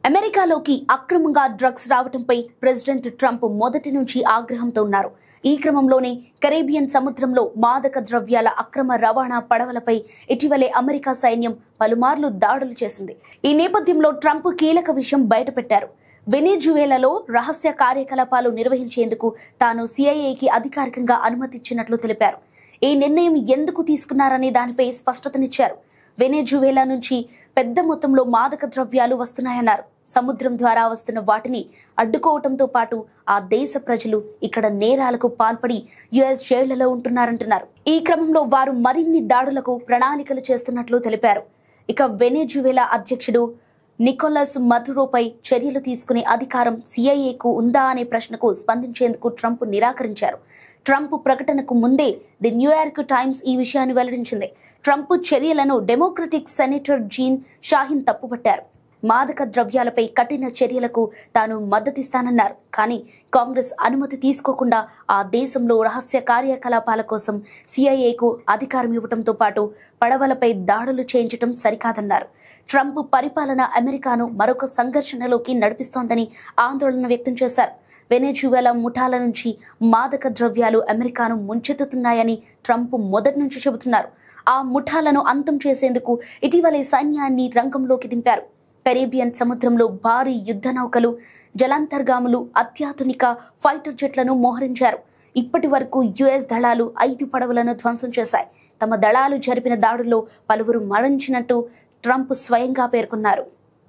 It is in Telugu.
అమెరికాలోకి అక్రమంగా డ్రగ్స్ రావడంపై ప్రెసిడెంట్ ట్రంప్ మొదటి నుంచి ఆగ్రహంతో ఉన్నారు. ఈ క్రమంలోనే కరేబియన్ సముద్రంలో మాదక ద్రవ్యాల అక్రమ రవాణా పడవలపై ఇటీవలే అమెరికా సైన్యం పలుమార్లు దాడులు చేసింది. ఈ నేపథ్యంలో ట్రంప్ కీలక విషయం బయటపెట్టారు. వెనెజువేలాలో రహస్య కార్యకలాపాలు నిర్వహించేందుకు తాను సిఐఏకి అధికారికంగా అనుమతిచ్చినట్లు తెలిపారు. ఈ నిర్ణయం ఎందుకు తీసుకున్నారనే దానిపై స్పష్టతనిచ్చారు. వెనెజువేలా నుంచి పెద్ద మొత్తంలో మాదక ద్రవ్యాలు వస్తున్నాయన్నారు. సముద్రం ద్వారా వస్తున్న వాటిని అడ్డుకోవటంతో పాటు ఆ దేశ ప్రజలు ఇక్కడ నేరాలకు పాల్పడి యుఎస్ జైళ్లలో ఉంటున్నారంటున్నారు. ఈ క్రమంలో వారు మరిన్ని దాడులకు ప్రణాళికలు చేస్తున్నట్లు తెలిపారు. ఇక వెనెజువేలా అధ్యక్షుడు నికోలస్ మదురోపై చర్యలు తీసుకునే అధికారం సిఐఏకు ఉందా అనే ప్రశ్నకు స్పందించేందుకు ట్రంప్ నిరాకరించారు. ట్రంప్ ప్రకటనకు ముందే ది న్యూయార్క్ టైమ్స్ ఈ విషయాన్ని వెల్లడించింది. ట్రంప్ చర్యలను డెమోక్రటిక్ సెనేటర్ జీన్ షాహిన్ తప్పుపట్టారు. మాదక ద్రవ్యాలపై కఠిన చర్యలకు తాను మద్దతిస్తానన్నారు. కానీ కాంగ్రెస్ అనుమతి తీసుకోకుండా ఆ దేశంలో రహస్య కార్యకలాపాల కోసం సిఐఏకు అధికారం ఇవ్వడంతో పాటు పడవలపై దాడులు చేయించడం సరికాదన్నారు. ట్రంప్ పరిపాలన అమెరికాను మరొక సంఘర్షణలోకి నడిపిస్తోందని ఆందోళన వ్యక్తం చేశారు. వెనెజువేలా ముఠాల నుంచి మాదక ద్రవ్యాలు అమెరికాను ముంచెత్తుతున్నాయని ట్రంప్ మొదటి నుంచి చెబుతున్నారు. ఆ ముఠాలను అంతం చేసేందుకు ఇటీవలే సైన్యాన్ని రంగంలోకి దింపారు. కరేబియన్ సముద్రంలో భారీ యుద్ధ నౌకలు, జలాంతర్గాములు, అత్యాధునిక ఫైటర్ జెట్లను మోహరించారు. ఇప్పటి వరకు యుఎస్ దళాలు 5 పడవలను ధ్వంసం చేశాయి. తమ దళాలు జరిపిన దాడుల్లో పలువురు మరణించినట్టు ట్రంప్ స్వయంగా పేర్కొన్నారు.